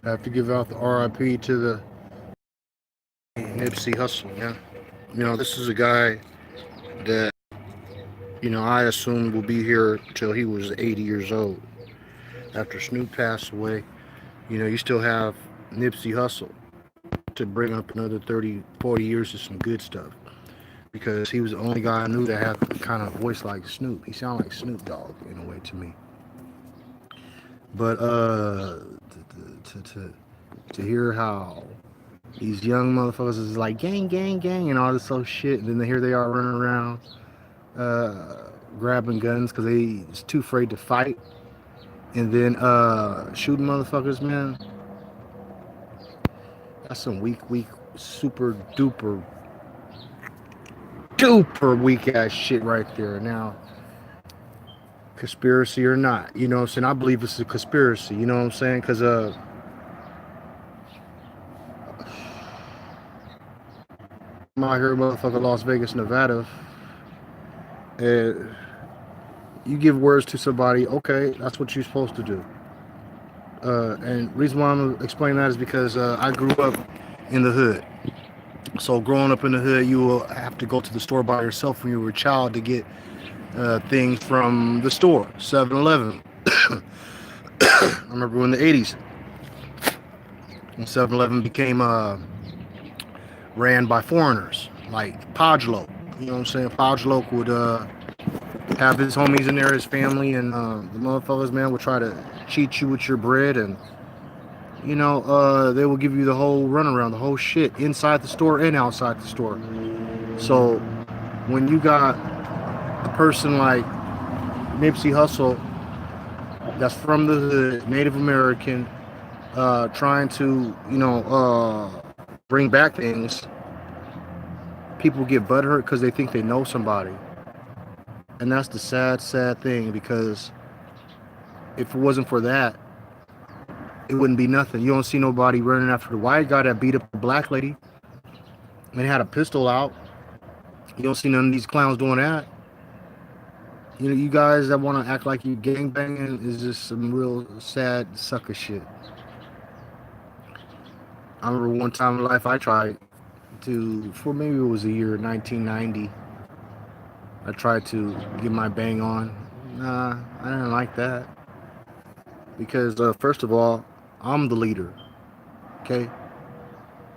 I have to give out the RIP to the Nipsey Hussle, yeah. This is a guy that, I assumed will be here till he was 80 years old. After Snoop passed away, you still have Nipsey Hussle to bring up another 30, 40 years of some good stuff. Because he was the only guy I knew that had a kind of voice like Snoop. He sounded like Snoop Dogg in a way to me. But to hear how these young motherfuckers is like gang, gang, gang, and all this other shit, and then here they are running around grabbing guns because they is too afraid to fight, and then shooting motherfuckers, man. That's some weak, super duper weak ass shit right there. Now, conspiracy or not, you know what I'm saying? I believe it's a conspiracy, you know what I'm saying? Because I'm out here, motherfucker, Las Vegas, Nevada. And you give words to somebody, okay, that's what you're supposed to do. And the reason why I'm gonna explain that is because I grew up in the hood. So growing up in the hood, you will have to go to the store by yourself when you were a child to get things from the store, 7-Eleven. I remember in the 80s, when 7-Eleven became ran by foreigners, like Pajlo. You know what I'm saying? Pajlo would have his homies in there, his family, and the motherfuckers, man, would try to cheat you with your bread, and they will give you the whole runaround, the whole shit, inside the store and outside the store. So when you got a person like Nipsey Hussle, that's from the hood, Native American, trying to, bring back things, people get butthurt because they think they know somebody. And that's the sad thing, because if it wasn't for that, it wouldn't be nothing. You don't see nobody running after the white guy that beat up the black lady and had a pistol out. You don't see none of these clowns doing that. You guys that want to act like you gangbanging is just some real sad sucker shit. I remember one time in life I tried for maybe it was the year 1990, I tried to get my bang on. Nah, I didn't like that. Because first of all, I'm the leader. Okay?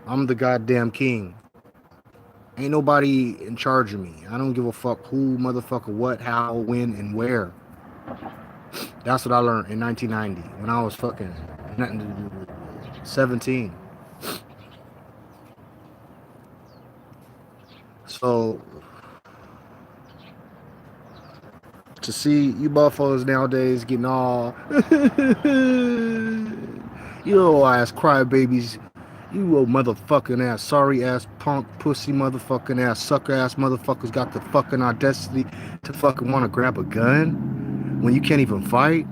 I'm the goddamn king. Ain't nobody in charge of me. I don't give a fuck who, motherfucker, what, how, when, and where. That's what I learned in 1990 when I was fucking 17. So to see you motherfuckers nowadays getting all you little ass crybabies, you little motherfucking ass, sorry ass punk, pussy motherfucking ass, sucker ass motherfuckers got the fucking audacity to fucking want to grab a gun when you can't even fight.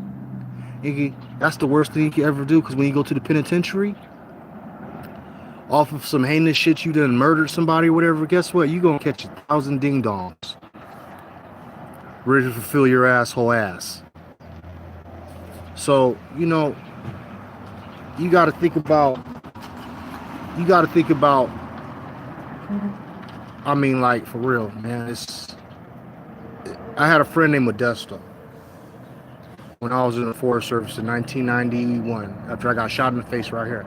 That's the worst thing you can ever do, because when you go to the penitentiary, off of some heinous shit, you done murdered somebody or whatever, guess what? You gonna catch 1,000 ding dongs ready to fulfill your asshole ass. So, you gotta think about, I mean, like, for real, man. I had a friend named Modesto when I was in the Forest Service in 1991, after I got shot in the face right here.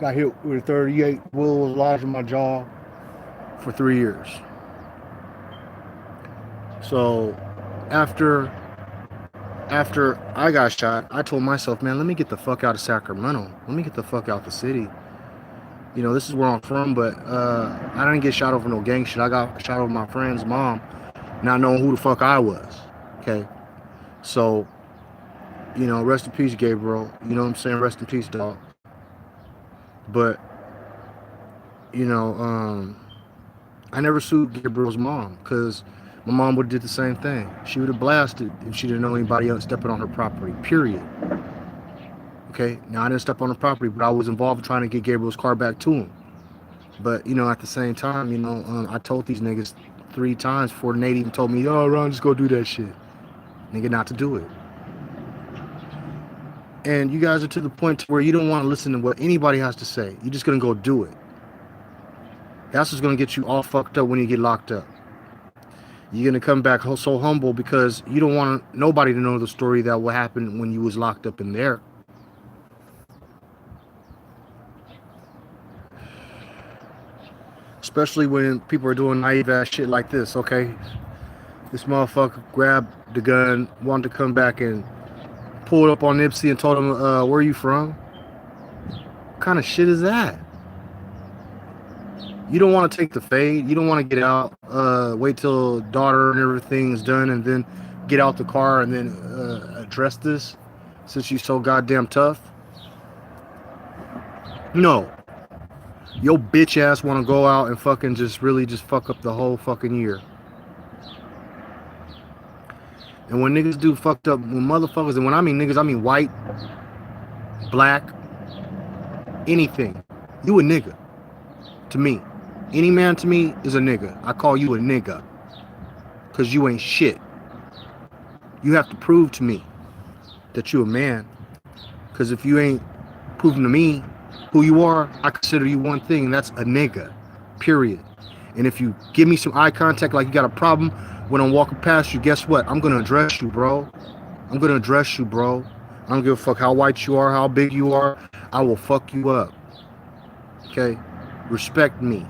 Got hit with a 38, will was lodged in my jaw for 3 years. So after I got shot, I told myself, man, let me get the fuck out of Sacramento. Let me get the fuck out the city. This is where I'm from, but I didn't get shot over no gang shit. I got shot over my friend's mom, not knowing who the fuck I was. Okay. So, rest in peace, Gabriel. You know what I'm saying? Rest in peace, dog. But, I never sued Gabriel's mom, because my mom would have did the same thing. She would have blasted if she didn't know anybody else stepping on her property, period. Okay, now I didn't step on the property, but I was involved in trying to get Gabriel's car back to him. But, at the same time, I told these niggas 3 times before Nate even told me, oh, Ron, just go do that shit. Nigga, not to do it. And you guys are to the point where you don't want to listen to what anybody has to say. You're just going to go do it. That's what's going to get you all fucked up when you get locked up. You're going to come back so humble because you don't want nobody to know the story that will happen when you was locked up in there. Especially when people are doing naive ass shit like this, okay? This motherfucker grabbed the gun, wanted to come back and pulled up on Nipsey and told him, where are you from? What kind of shit is that? You don't want to take the fade. You don't want to get out, wait till daughter and everything is done and then get out the car and then address this since you're so goddamn tough. No. Your bitch ass want to go out and fucking just really just fuck up the whole fucking year. And when niggas do fucked up, when motherfuckers, and when I mean niggas, I mean white, black, anything. You a nigga. To me. Any man to me is a nigga. I call you a nigga. Because you ain't shit. You have to prove to me that you a man. Because if you ain't proving to me who you are, I consider you one thing, and that's a nigga. Period. And if you give me some eye contact like you got a problem when I'm walking past you, guess what? I'm going to address you, bro. I'm going to address you, bro. I don't give a fuck how white you are, how big you are. I will fuck you up. Okay? Respect me.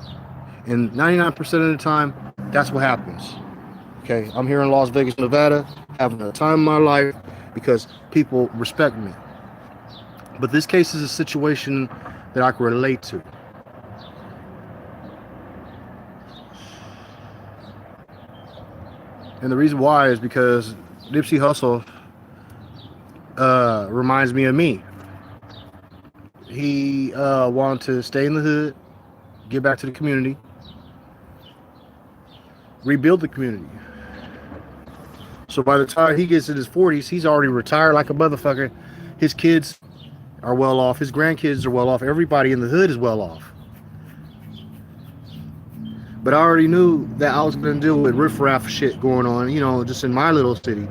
And 99% of the time, that's what happens. Okay? I'm here in Las Vegas, Nevada, having a time of my life because people respect me. But this case is a situation that I can relate to. And the reason why is because Nipsey Hussle reminds me of me. He wanted to stay in the hood, get back to the community, rebuild the community. So by the time he gets in his 40s, he's already retired like a motherfucker. His kids are well off. His grandkids are well off. Everybody in the hood is well off. But I already knew that I was going to deal with riffraff shit going on, you know, just in my little city.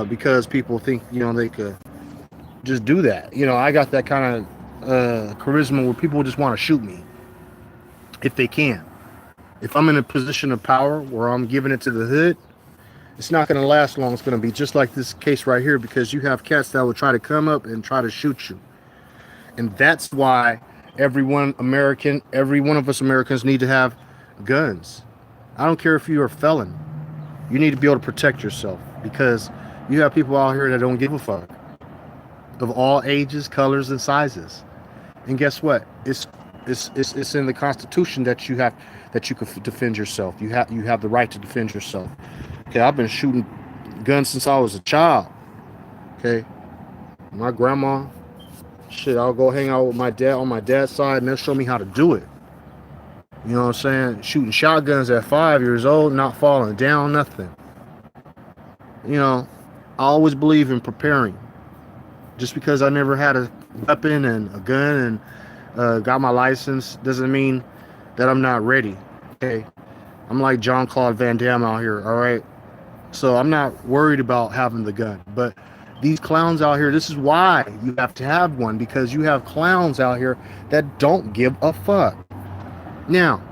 Because people think, you know, they could just do that. You know, I got that kind of charisma where people just want to shoot me if they can. If I'm in a position of power where I'm giving it to the hood, it's not going to last long. It's going to be just like this case right here because you have cats that will try to come up and try to shoot you. And that's why every one of us Americans need to have guns. I don't care if you're a felon. You need to be able to protect yourself because you have people out here that don't give a fuck of all ages, colors, and sizes. And guess what? It's in the Constitution that you can defend yourself. You have the right to defend yourself. Okay, I've been shooting guns since I was a child. Okay, my grandma. Shit, I'll go hang out with my dad on my dad's side and they'll show me how to do it. You know what I'm saying? Shooting shotguns at 5 years old, not falling down, nothing. You know, I always believe in preparing. Just because I never had a weapon and a gun and got my license doesn't mean that I'm not ready. Okay? I'm like Jean-Claude Van Damme out here, all right? So I'm not worried about having the gun, but these clowns out here, this is why you have to have one, because you have clowns out here that don't give a fuck. Now,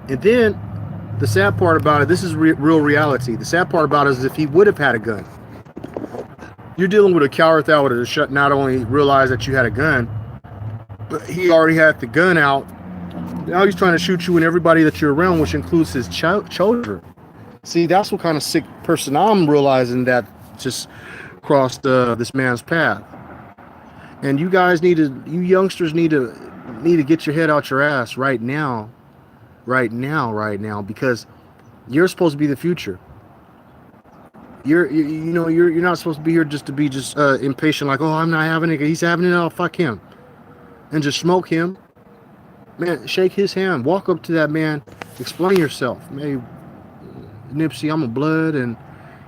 and then the sad part about it, this is real reality. The sad part about it is if he would have had a gun, you're dealing with a coward that would have not only realized that you had a gun, but he already had the gun out. Now he's trying to shoot you and everybody that you're around, which includes his children. See, that's what kind of sick person I'm realizing that just crossed this man's path. And you guys you youngsters need to get your head out your ass right now, because you're supposed to be the future. You're not supposed to be here just to be impatient, like, oh, I'm not having it, he's having it, oh, fuck him, and just smoke him. Man, shake his hand, walk up to that man, explain yourself. Hey, Nipsey, I'm a blood, and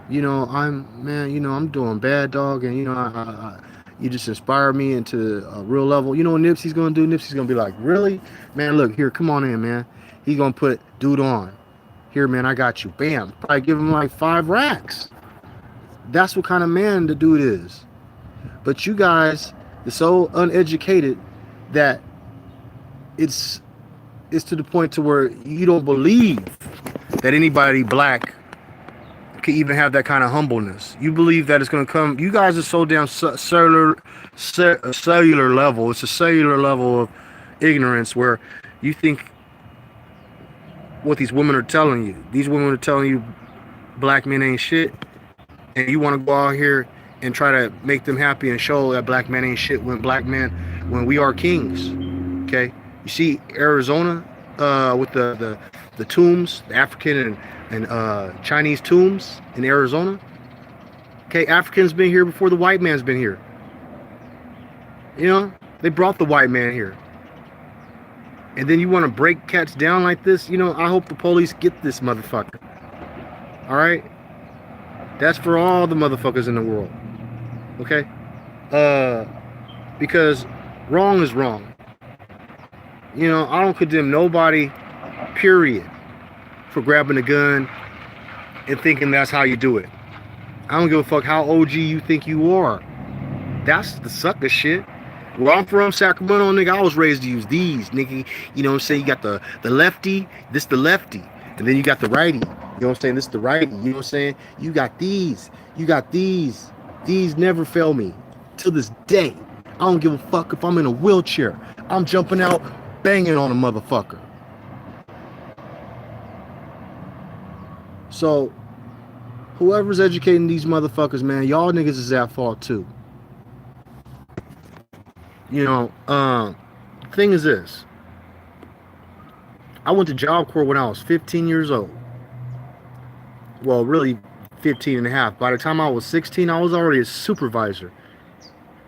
you know, I'm doing bad, dog, and you know, you just inspire me into a real level. You know what Nipsey's gonna do? Nipsey's gonna be like, really? Man, look, here, come on in, man. He's gonna put dude on. Here, man, I got you. Bam. Probably give him like 5 racks. That's what kind of man the dude is. But you guys are so uneducated that it's to the point to where you don't believe that anybody black can even have that kind of humbleness. You believe that it's going to come. You guys are so damn cellular level. It's a cellular level of ignorance where you think what these women are telling you. These women are telling you black men ain't shit, and you want to go out here and try to make them happy and show that black men ain't shit when we are kings. Okay, you see Arizona with the tombs, the African and Chinese tombs in Arizona. Okay, Africans been here before the white man's been here. You know, they brought the white man here. And then you want to break cats down like this? You know, I hope the police get this motherfucker. All right? That's for all the motherfuckers in the world. Okay? Because wrong is wrong. You know, I don't condemn nobody, period, for grabbing a gun and thinking that's how you do it. I don't give a fuck how OG you think you are. That's the sucker shit. Where I'm from, Sacramento, nigga, I was raised to use these, nigga. You know what I'm saying? You got the lefty, this the lefty. And then you got the righty. You know what I'm saying? This the righty. You know what I'm saying? You got these. You got these. These never fail me. To this day. I don't give a fuck if I'm in a wheelchair. I'm jumping out, banging on a motherfucker. So, whoever's educating these motherfuckers, man, y'all niggas is at fault too. You know, thing is this. I went to Job Corps when I was 15 years old. Well, really 15 and a half. By the time I was 16, I was already a supervisor.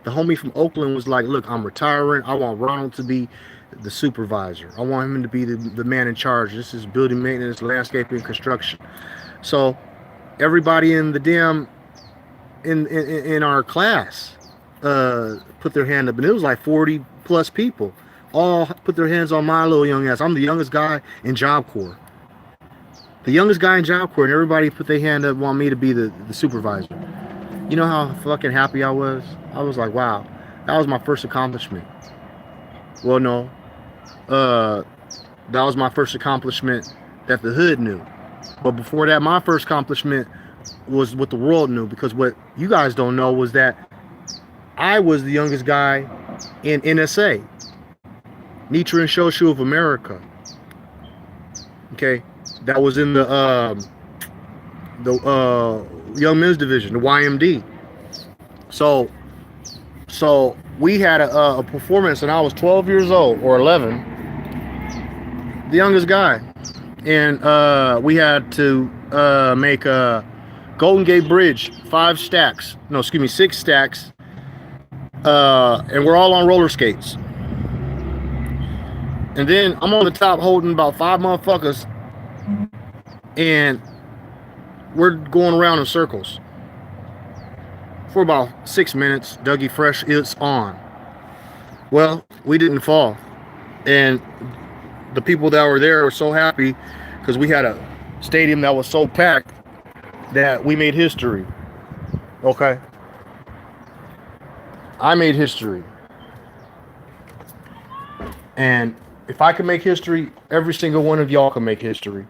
The homie from Oakland was like, look, I'm retiring. I want Ronald to be the supervisor. I want him to be the man in charge. This is building maintenance, landscaping, construction. So everybody in the damn, in our class, put their hand up, and it was like 40 plus people all put their hands on my little young ass. I'm the youngest guy in Job Corps, and everybody put their hand up, want me to be the supervisor. You know how fucking happy I was? I was like, wow, that was my first accomplishment. Well, no, that was my first accomplishment that the hood knew. But before that, my first accomplishment was what the world knew, because what you guys don't know was that I was the youngest guy in NSA, Nitra and Shoshu of America. Okay, that was in the Young Men's Division, the YMD. So we had a performance, and I was 12 years old or 11, the youngest guy, and we had to make a Golden Gate Bridge 6 stacks, and we're all on roller skates. And then I'm on the top holding about 5 motherfuckers, and we're going around in circles for about 6 minutes. Dougie Fresh is on. Well, we didn't fall, and the people that were there were so happy because we had a stadium that was so packed that we made history. Okay, I made history, and if I can make history, every single one of y'all can make history.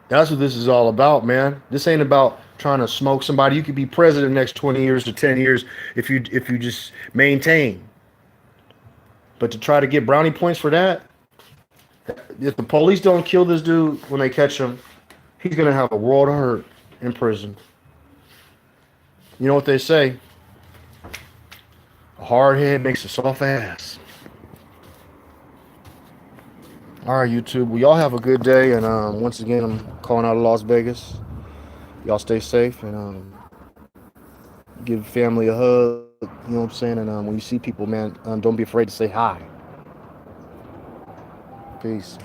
That's what this is all about, man. This ain't about trying to smoke somebody. You could be president the next 20 years to 10 years if you just maintain. But to try to get brownie points for that, if the police don't kill this dude when they catch him, he's gonna have a world of hurt in prison. You know what they say? A hard head makes a soft ass. All right, YouTube. Well, y'all have a good day. And once again, I'm calling out of Las Vegas. Y'all stay safe and give family a hug. You know what I'm saying? And when you see people, man, don't be afraid to say hi. Peace.